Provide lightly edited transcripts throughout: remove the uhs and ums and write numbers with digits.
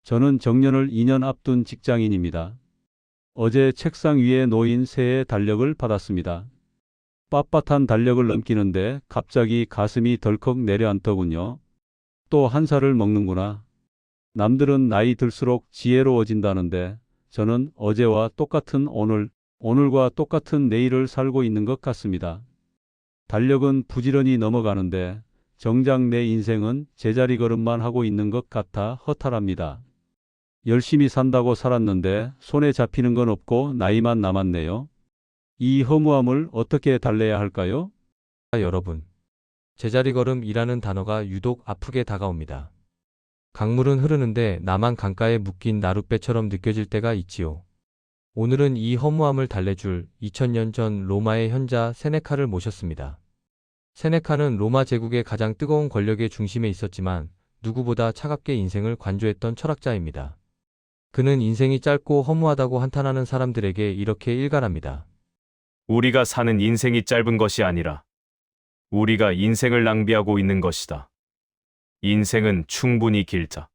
저는 정년을 2년 앞둔 직장인입니다. 어제 책상 위에 놓인 새해 달력을 받았습니다. 빳빳한 달력을 넘기는데 갑자기 가슴이 덜컥 내려앉더군요. 또 한 살을 먹는구나. 남들은 나이 들수록 지혜로워진다는데 저는 어제와 똑같은 오늘, 오늘과 똑같은 내일을 살고 있는 것 같습니다. 달력은 부지런히 넘어가는데 정작 내 인생은 제자리 걸음만 하고 있는 것 같아 허탈합니다. 열심히 산다고 살았는데 손에 잡히는 건 없고 나이만 남았네요. 이 허무함을 어떻게 달래야 할까요? 여러분, 제자리걸음이라는 단어가 유독 아프게 다가옵니다. 강물은 흐르는데 나만 강가에 묶인 나룻배처럼 느껴질 때가 있지요. 오늘은 이 허무함을 달래줄 2000년 전 로마의 현자 세네카를 모셨습니다. 세네카는 로마 제국의 가장 뜨거운 권력의 중심에 있었지만 누구보다 차갑게 인생을 관조했던 철학자입니다. 그는 인생이 짧고 허무하다고 한탄하는 사람들에게 이렇게 일갈합니다. 우리가 사는 인생이 짧은 것이 아니라 우리가 인생을 낭비하고 있는 것이다. 인생은 충분히 길다.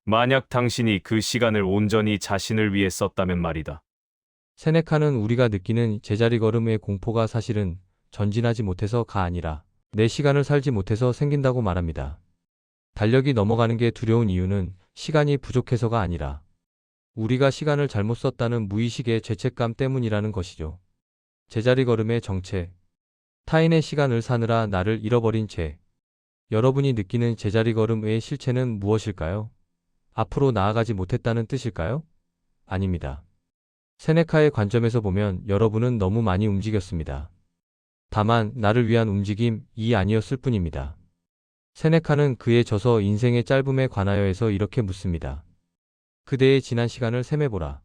만약 당신이 그 시간을 온전히 자신을 위해 썼다면 말이다. 세네카는 우리가 느끼는 제자리 걸음의 공포가 사실은 전진하지 못해서가 아니라 내 시간을 살지 못해서 생긴다고 말합니다. 달력이 넘어가는 게 두려운 이유는 시간이 부족해서가 아니라 우리가 시간을 잘못 썼다는 무의식의 죄책감 때문이라는 것이죠. 제자리 걸음의 정체. 타인의 시간을 사느라 나를 잃어버린 죄. 여러분이 느끼는 제자리 걸음의 실체는 무엇일까요? 앞으로 나아가지 못했다는 뜻일까요? 아닙니다. 세네카의 관점에서 보면 여러분은 너무 많이 움직였습니다. 다만 나를 위한 움직임이 아니었을 뿐입니다. 세네카는 그의 저서 인생의 짧음에 관하여에서 이렇게 묻습니다. 그대의 지난 시간을 셈해보라.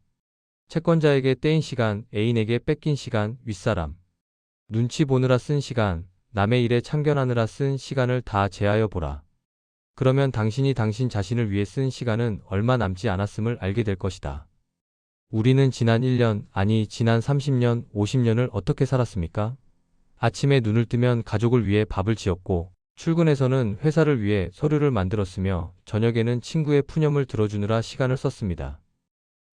채권자에게 떼인 시간, 애인에게 뺏긴 시간, 윗사람. 눈치 보느라 쓴 시간, 남의 일에 참견하느라 쓴 시간을 다 제하여 보라. 그러면 당신이 당신 자신을 위해 쓴 시간은 얼마 남지 않았음을 알게 될 것이다. 우리는 지난 1년, 아니 지난 30년, 50년을 어떻게 살았습니까? 아침에 눈을 뜨면 가족을 위해 밥을 지었고, 출근해서는 회사를 위해 서류를 만들었으며, 저녁에는 친구의 푸념을 들어주느라 시간을 썼습니다.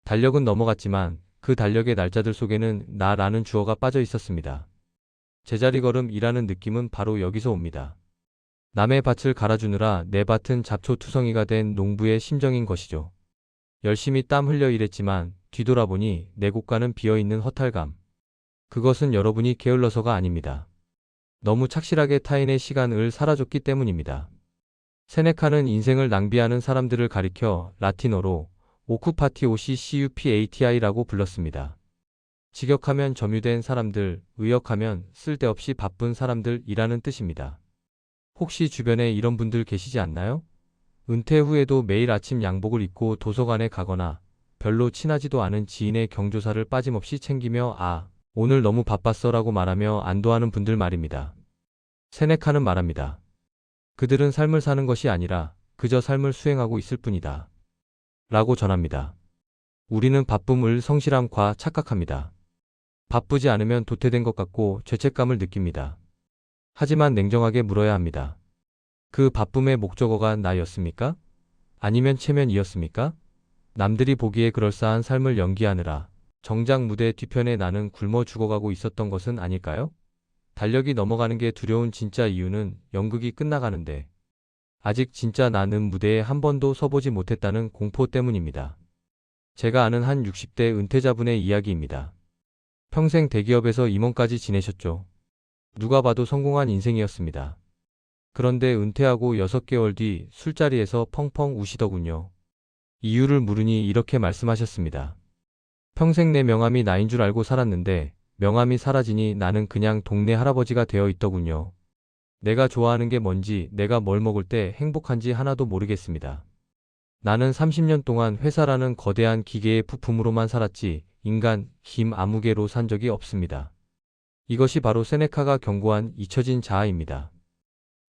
달력은 넘어갔지만 그 달력의 날짜들 속에는 나라는 주어가 빠져 있었습니다. 제자리 걸음이라는 느낌은 바로 여기서 옵니다. 남의 밭을 갈아주느라 내 밭은 잡초투성이가 된 농부의 심정인 것이죠. 열심히 땀 흘려 일했지만 뒤돌아보니 내 곳간은 비어있는 허탈감. 그것은 여러분이 게을러서가 아닙니다. 너무 착실하게 타인의 시간을 살아줬기 때문입니다. 세네카는 인생을 낭비하는 사람들을 가리켜 라틴어로 오쿠파티오 CUPATI라고 불렀습니다. 직역하면 점유된 사람들, 의역하면 쓸데없이 바쁜 사람들이라는 뜻입니다. 혹시 주변에 이런 분들 계시지 않나요? 은퇴 후에도 매일 아침 양복을 입고 도서관에 가거나 별로 친하지도 않은 지인의 경조사를 빠짐없이 챙기며 오늘 너무 바빴어 라고 말하며 안도하는 분들 말입니다. 세네카는 말합니다. 그들은 삶을 사는 것이 아니라 그저 삶을 수행하고 있을 뿐이다. 라고 전합니다. 우리는 바쁨을 성실함과 착각합니다. 바쁘지 않으면 도태된 것 같고 죄책감을 느낍니다. 하지만 냉정하게 물어야 합니다. 그 바쁨의 목적어가 나였습니까? 아니면 체면이었습니까? 남들이 보기에 그럴싸한 삶을 연기하느라 정작 무대 뒤편에 나는 굶어 죽어가고 있었던 것은 아닐까요? 달력이 넘어가는 게 두려운 진짜 이유는 연극이 끝나가는데 아직 진짜 나는 무대에 한 번도 서보지 못했다는 공포 때문입니다. 제가 아는 한 60대 은퇴자분의 이야기입니다. 평생 대기업에서 임원까지 지내셨죠. 누가 봐도 성공한 인생이었습니다. 그런데 은퇴하고 6개월 뒤 술자리에서 펑펑 우시더군요. 이유를 물으니 이렇게 말씀하셨습니다. 평생 내 명함이 나인 줄 알고 살았는데 명함이 사라지니 나는 그냥 동네 할아버지가 되어 있더군요. 내가 좋아하는 게 뭔지, 내가 뭘 먹을 때 행복한지 하나도 모르겠습니다. 나는 30년 동안 회사라는 거대한 기계의 부품으로만 살았지 인간, 힘 아무개로 산 적이 없습니다. 이것이 바로 세네카가 경고한 잊혀진 자아입니다.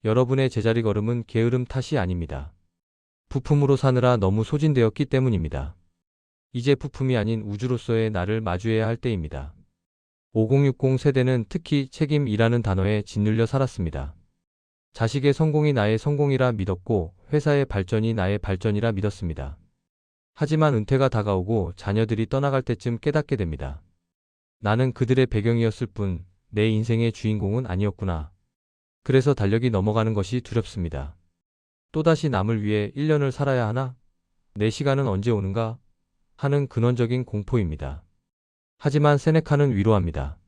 여러분의 제자리 걸음은 게으름 탓이 아닙니다. 부품으로 사느라 너무 소진되었기 때문입니다. 이제 부품이 아닌 우주로서의 나를 마주해야 할 때입니다. 5060 세대는 특히 책임이라는 단어에 짓눌려 살았습니다. 자식의 성공이 나의 성공이라 믿었고 회사의 발전이 나의 발전이라 믿었습니다. 하지만 은퇴가 다가오고 자녀들이 떠나갈 때쯤 깨닫게 됩니다. 나는 그들의 배경이었을 뿐 내 인생의 주인공은 아니었구나. 그래서 달력이 넘어가는 것이 두렵습니다. 또다시 남을 위해 1년을 살아야 하나? 내 시간은 언제 오는가? 하는 근원적인 공포입니다. 하지만 세네카는 위로합니다.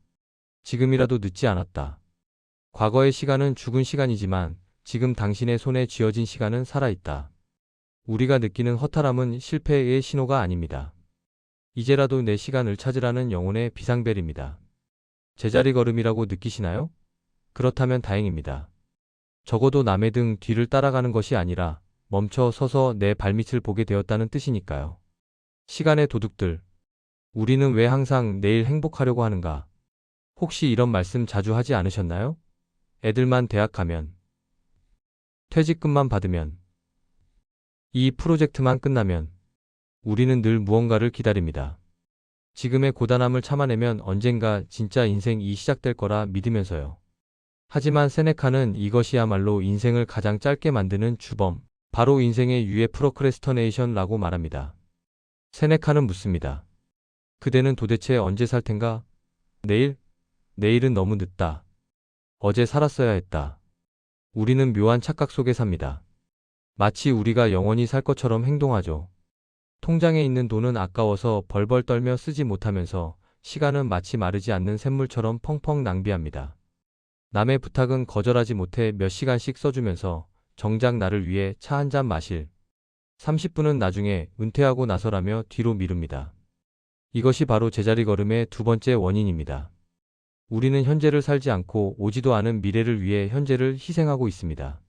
지금이라도 늦지 않았다. 과거의 시간은 죽은 시간이지만 지금 당신의 손에 쥐어진 시간은 살아있다. 우리가 느끼는 허탈함은 실패의 신호가 아닙니다. 이제라도 내 시간을 찾으라는 영혼의 비상벨입니다. 제자리 걸음이라고 느끼시나요? 그렇다면 다행입니다. 적어도 남의 등 뒤를 따라가는 것이 아니라 멈춰 서서 내 발밑을 보게 되었다는 뜻이니까요. 시간의 도둑들. 우리는 왜 항상 내일 행복하려고 하는가? 혹시 이런 말씀 자주 하지 않으셨나요? 애들만 대학 가면, 퇴직금만 받으면, 이 프로젝트만 끝나면, 우리는 늘 무언가를 기다립니다. 지금의 고단함을 참아내면 언젠가 진짜 인생이 시작될 거라 믿으면서요. 하지만 세네카는 이것이야말로 인생을 가장 짧게 만드는 주범, 바로 인생의 유해 프로크레스터네이션라고 말합니다. 세네카는 묻습니다. 그대는 도대체 언제 살 텐가? 내일? 내일은 너무 늦다. 어제 살았어야 했다. 우리는 묘한 착각 속에 삽니다. 마치 우리가 영원히 살 것처럼 행동하죠. 통장에 있는 돈은 아까워서 벌벌 떨며 쓰지 못하면서 시간은 마치 마르지 않는 샘물처럼 펑펑 낭비합니다. 남의 부탁은 거절하지 못해 몇 시간씩 써주면서 정작 나를 위해 차 한 잔 마실 30분은 나중에 은퇴하고 나서라며 뒤로 미룹니다. 이것이 바로 제자리 걸음의 두 번째 원인입니다. 우리는 현재를 살지 않고 오지도 않은 미래를 위해 현재를 희생하고 있습니다.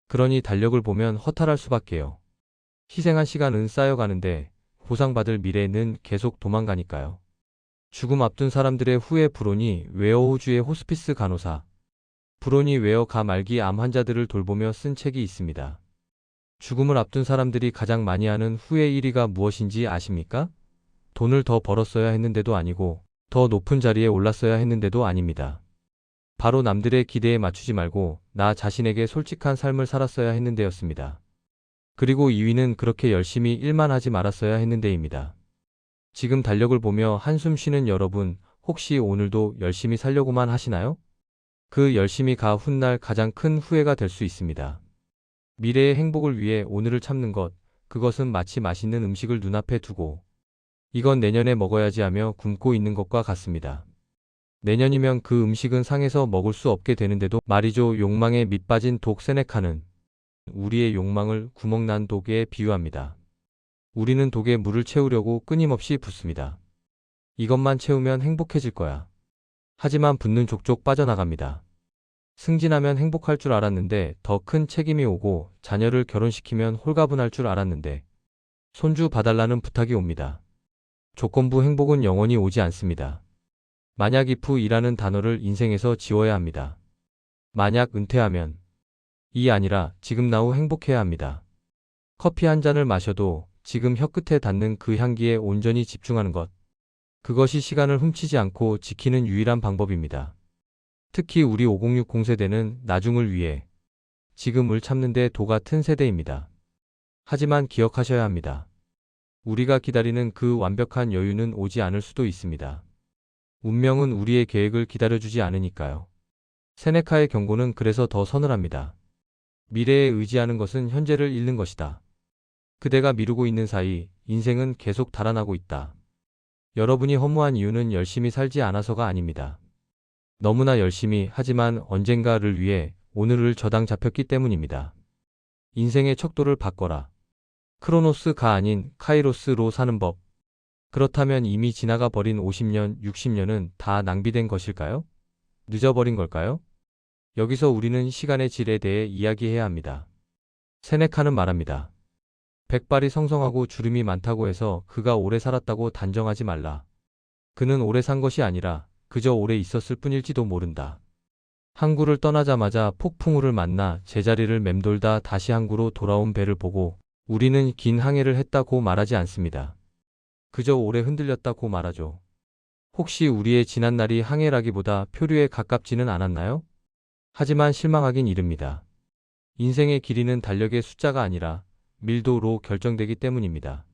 그러니 달력을 보면 허탈할 수밖에요. 희생한 시간은 쌓여가는데 보상받을 미래는 계속 도망가니까요. 죽음 앞둔 사람들의 후에 브로니 웨어 호주의 호스피스 간호사 브로니 웨어 가 말기 암 환자들을 돌보며 쓴 책이 있습니다. 죽음을 앞둔 사람들이 가장 많이 하는 후회 1위가 무엇인지 아십니까? 돈을 더 벌었어야 했는데도 아니고 더 높은 자리에 올랐어야 했는데도 아닙니다. 바로 남들의 기대에 맞추지 말고 나 자신에게 솔직한 삶을 살았어야 했는데였습니다. 그리고 2위는 그렇게 열심히 일만 하지 말았어야 했는데입니다. 지금 달력을 보며 한숨 쉬는 여러분, 혹시 오늘도 열심히 살려고만 하시나요? 그 열심히가 훗날 가장 큰 후회가 될 수 있습니다. 미래의 행복을 위해 오늘을 참는 것, 그것은 마치 맛있는 음식을 눈앞에 두고 이건 내년에 먹어야지 하며 굶고 있는 것과 같습니다. 내년이면 그 음식은 상해서 먹을 수 없게 되는데도 말이죠. 욕망에 밑빠진 독 세네카는 우리의 욕망을 구멍난 독에 비유합니다. 우리는 독에 물을 채우려고 끊임없이 붓습니다. 이것만 채우면 행복해질 거야. 하지만 붓는 족족 빠져나갑니다. 승진하면 행복할 줄 알았는데 더 큰 책임이 오고 자녀를 결혼시키면 홀가분할 줄 알았는데 손주 봐달라는 부탁이 옵니다. 조건부 행복은 영원히 오지 않습니다. 만약 if이라는 단어를 인생에서 지워야 합니다. 만약 은퇴하면 이 아니라 지금 나우 행복해야 합니다. 커피 한 잔을 마셔도 지금 혀끝에 닿는 그 향기에 온전히 집중하는 것. 그것이 시간을 훔치지 않고 지키는 유일한 방법입니다. 특히 우리 5060 세대는 나중을 위해 지금을 참는 데 도 같은 세대입니다. 하지만 기억하셔야 합니다. 우리가 기다리는 그 완벽한 여유는 오지 않을 수도 있습니다. 운명은 우리의 계획을 기다려주지 않으니까요. 세네카의 경고는 그래서 더 서늘합니다. 미래에 의지하는 것은 현재를 잃는 것이다. 그대가 미루고 있는 사이 인생은 계속 달아나고 있다. 여러분이 허무한 이유는 열심히 살지 않아서가 아닙니다. 너무나 열심히 하지만 언젠가를 위해 오늘을 저당 잡혔기 때문입니다. 인생의 척도를 바꿔라. 크로노스가 아닌 카이로스로 사는 법. 그렇다면 이미 지나가 버린 50년, 60년은 다 낭비된 것일까요? 늦어버린 걸까요? 여기서 우리는 시간의 질에 대해 이야기해야 합니다. 세네카는 말합니다. 백발이 성성하고 주름이 많다고 해서 그가 오래 살았다고 단정하지 말라. 그는 오래 산 것이 아니라 그저 오래 있었을 뿐일지도 모른다. 항구를 떠나자마자 폭풍우를 만나 제자리를 맴돌다 다시 항구로 돌아온 배를 보고 우리는 긴 항해를 했다고 말하지 않습니다. 그저 오래 흔들렸다고 말하죠. 혹시 우리의 지난날이 항해라기보다 표류에 가깝지는 않았나요? 하지만 실망하긴 이릅니다. 인생의 길이는 달력의 숫자가 아니라 밀도로 결정되기 때문입니다.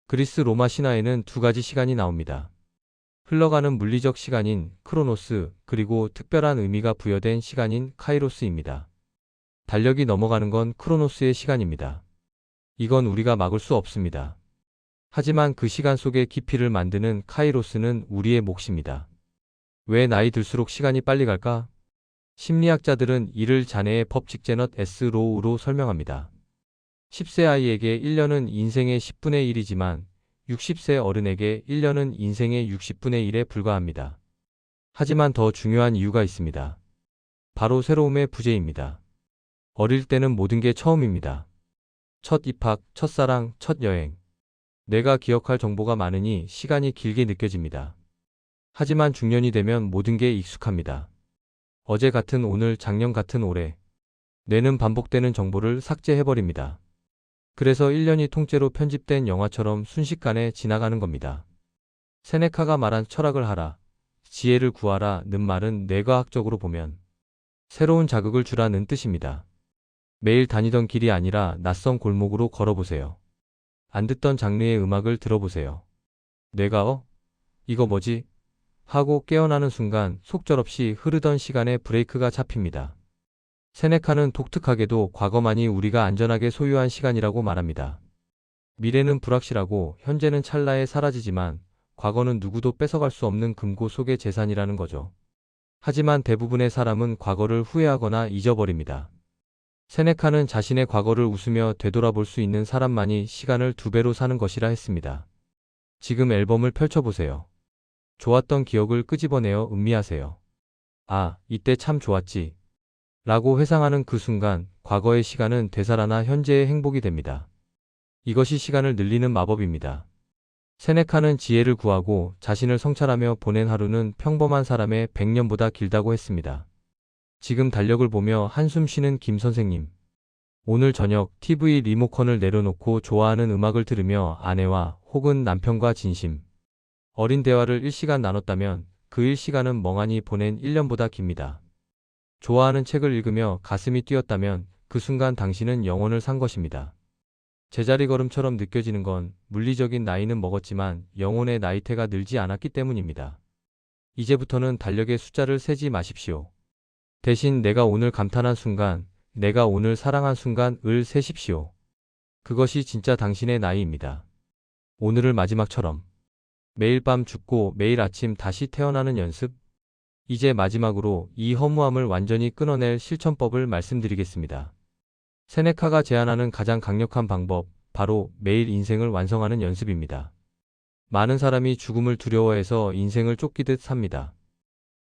그리스 로마 신화에는 두 가지 시간이 나옵니다. 흘러가는 물리적 시간인 크로노스, 그리고 특별한 의미가 부여된 시간인 카이로스입니다. 달력이 넘어가는 건 크로노스의 시간입니다. 이건 우리가 막을 수 없습니다. 하지만 그 시간 속의 깊이를 만드는 카이로스는 우리의 몫입니다. 왜 나이 들수록 시간이 빨리 갈까? 심리학자들은 이를 자네의 법칙 제넛 S 로우로 설명합니다. 10세 아이에게 1년은 인생의 10분의 1이지만 60세 어른에게 1년은 인생의 60분의 1에 불과합니다. 하지만 더 중요한 이유가 있습니다. 바로 새로움의 부재입니다. 어릴 때는 모든 게 처음입니다. 첫 입학, 첫사랑, 첫 여행. 내가 기억할 정보가 많으니 시간이 길게 느껴집니다. 하지만 중년이 되면 모든 게 익숙합니다. 어제 같은 오늘, 작년 같은 올해. 뇌는 반복되는 정보를 삭제해버립니다. 그래서 1년이 통째로 편집된 영화처럼 순식간에 지나가는 겁니다. 세네카가 말한 철학을 하라, 지혜를 구하라는 말은 뇌과학적으로 보면 새로운 자극을 주라는 뜻입니다. 매일 다니던 길이 아니라 낯선 골목으로 걸어보세요. 안 듣던 장르의 음악을 들어보세요. 뇌가 이거 뭐지? 하고 깨어나는 순간 속절없이 흐르던 시간에 브레이크가 잡힙니다. 세네카는 독특하게도 과거만이 우리가 안전하게 소유한 시간이라고 말합니다. 미래는 불확실하고 현재는 찰나에 사라지지만 과거는 누구도 뺏어갈 수 없는 금고 속의 재산이라는 거죠. 하지만 대부분의 사람은 과거를 후회하거나 잊어버립니다. 세네카는 자신의 과거를 웃으며 되돌아볼 수 있는 사람만이 시간을 2배로 사는 것이라 했습니다. 지금 앨범을 펼쳐보세요. 좋았던 기억을 끄집어내어 음미하세요. 아, 이때 참 좋았지. 라고 회상하는 그 순간 과거의 시간은 되살아나 현재의 행복이 됩니다. 이것이 시간을 늘리는 마법입니다. 세네카는 지혜를 구하고 자신을 성찰하며 보낸 하루는 평범한 사람의 100년보다 길다고 했습니다. 지금 달력을 보며 한숨 쉬는 김 선생님. 오늘 저녁 TV 리모컨을 내려놓고 좋아하는 음악을 들으며 아내와 혹은 남편과 진심 어린 대화를 1시간 나눴다면 그 1시간은 멍하니 보낸 1년보다 깁니다. 좋아하는 책을 읽으며 가슴이 뛰었다면 그 순간 당신은 영혼을 산 것입니다. 제자리 걸음처럼 느껴지는 건 물리적인 나이는 먹었지만 영혼의 나이테가 늘지 않았기 때문입니다. 이제부터는 달력의 숫자를 세지 마십시오. 대신 내가 오늘 감탄한 순간, 내가 오늘 사랑한 순간을 세십시오. 그것이 진짜 당신의 나이입니다. 오늘을 마지막처럼. 매일 밤 죽고 매일 아침 다시 태어나는 연습. 이제 마지막으로 이 허무함을 완전히 끊어낼 실천법을 말씀드리겠습니다. 세네카가 제안하는 가장 강력한 방법, 바로 매일 인생을 완성하는 연습입니다. 많은 사람이 죽음을 두려워해서 인생을 쫓기듯 삽니다.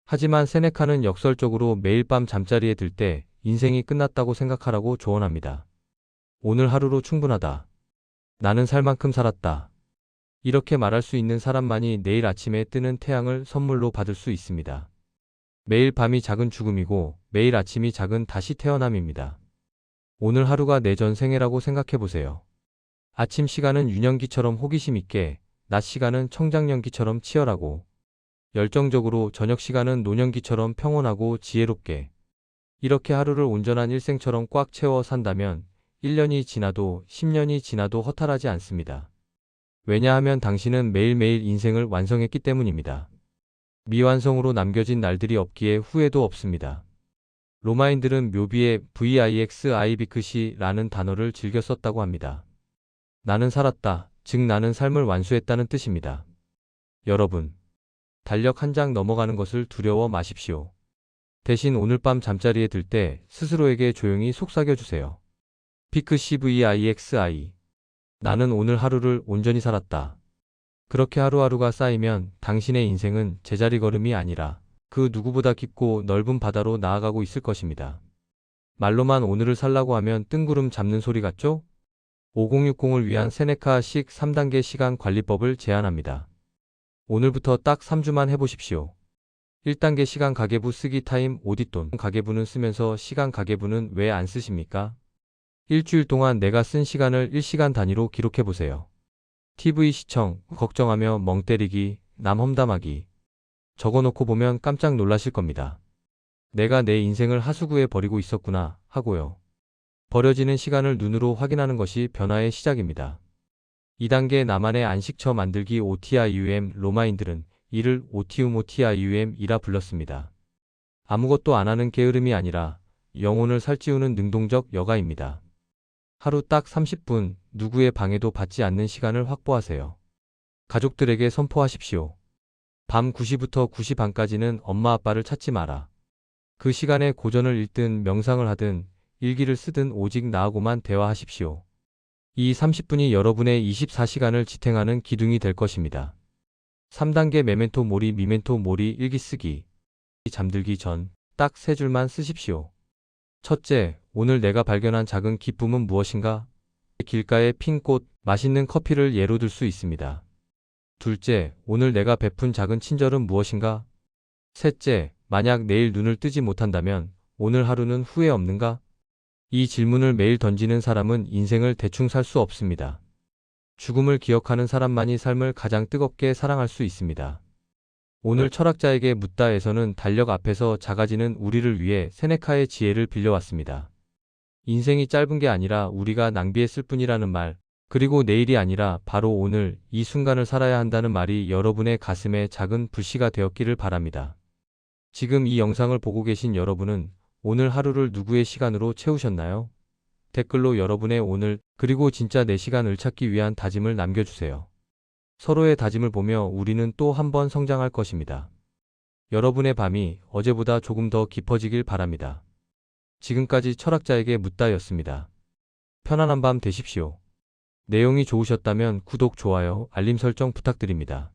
하지만 세네카는 역설적으로 매일 밤 잠자리에 들 때 인생이 끝났다고 생각하라고 조언합니다. 오늘 하루로 충분하다. 나는 살 만큼 살았다. 이렇게 말할 수 있는 사람만이 내일 아침에 뜨는 태양을 선물로 받을 수 있습니다. 매일 밤이 작은 죽음이고 매일 아침이 작은 다시 태어남입니다. 오늘 하루가 내 전생애라고 생각해보세요. 아침 시간은 유년기처럼 호기심 있게, 낮 시간은 청장년기처럼 치열하고, 열정적으로 저녁 시간은 노년기처럼 평온하고 지혜롭게. 이렇게 하루를 온전한 일생처럼 꽉 채워 산다면 1년이 지나도 10년이 지나도 허탈하지 않습니다. 왜냐하면 당신은 매일매일 인생을 완성했기 때문입니다. 미완성으로 남겨진 날들이 없기에 후회도 없습니다. 로마인들은 묘비에 VIXIBC라는 단어를 즐겨 썼다고 합니다. 나는 살았다, 즉 나는 삶을 완수했다는 뜻입니다. 여러분, 달력 한 장 넘어가는 것을 두려워 마십시오. 대신 오늘 밤 잠자리에 들 때 스스로에게 조용히 속삭여 주세요. PICVIXI. 나는 오늘 하루를 온전히 살았다. 그렇게 하루하루가 쌓이면 당신의 인생은 제자리 걸음이 아니라 그 누구보다 깊고 넓은 바다로 나아가고 있을 것입니다. 말로만 오늘을 살라고 하면 뜬구름 잡는 소리 같죠? 5060을 위한 세네카식 3단계 시간 관리법을 제안합니다. 오늘부터 딱 3주만 해보십시오. 1단계 시간 가계부 쓰기 타임 오디돈. 가계부는 쓰면서 시간 가계부는 왜 안 쓰십니까? 일주일 동안 내가 쓴 시간을 1시간 단위로 기록해보세요. TV 시청, 걱정하며 멍 때리기, 남 험담하기. 적어놓고 보면 깜짝 놀라실 겁니다. 내가 내 인생을 하수구에 버리고 있었구나 하고요. 버려지는 시간을 눈으로 확인하는 것이 변화의 시작입니다. 2단계 나만의 안식처 만들기 OTIUM. 로마인들은 이를 오티움 OTIUM이라 불렀습니다. 아무것도 안 하는 게으름이 아니라 영혼을 살찌우는 능동적 여가입니다. 하루 딱 30분 누구의 방해도 받지 않는 시간을 확보하세요. 가족들에게 선포하십시오. 밤 9시부터 9시 반까지는 엄마 아빠를 찾지 마라. 그 시간에 고전을 읽든 명상을 하든 일기를 쓰든 오직 나하고만 대화하십시오. 이 30분이 여러분의 24시간을 지탱하는 기둥이 될 것입니다. 3단계 메멘토 모리 미멘토 모리 일기 쓰기. 잠들기 전 딱 3줄만 쓰십시오. 첫째, 오늘 내가 발견한 작은 기쁨은 무엇인가? 길가의 핀 꽃, 맛있는 커피를 예로 들 수 있습니다. 둘째, 오늘 내가 베푼 작은 친절은 무엇인가? 셋째, 만약 내일 눈을 뜨지 못한다면 오늘 하루는 후회 없는가? 이 질문을 매일 던지는 사람은 인생을 대충 살 수 없습니다. 죽음을 기억하는 사람만이 삶을 가장 뜨겁게 사랑할 수 있습니다. 오늘 철학자에게 묻다에서는 달력 앞에서 작아지는 우리를 위해 세네카의 지혜를 빌려왔습니다. 인생이 짧은 게 아니라 우리가 낭비했을 뿐이라는 말, 그리고 내일이 아니라 바로 오늘 이 순간을 살아야 한다는 말이 여러분의 가슴에 작은 불씨가 되었기를 바랍니다. 지금 이 영상을 보고 계신 여러분은 오늘 하루를 누구의 시간으로 채우셨나요? 댓글로 여러분의 오늘 그리고 진짜 내 시간을 찾기 위한 다짐을 남겨주세요. 서로의 다짐을 보며 우리는 또 한 번 성장할 것입니다. 여러분의 밤이 어제보다 조금 더 깊어지길 바랍니다. 지금까지 철학자에게 묻다였습니다. 편안한 밤 되십시오. 내용이 좋으셨다면 구독, 좋아요, 알림 설정 부탁드립니다.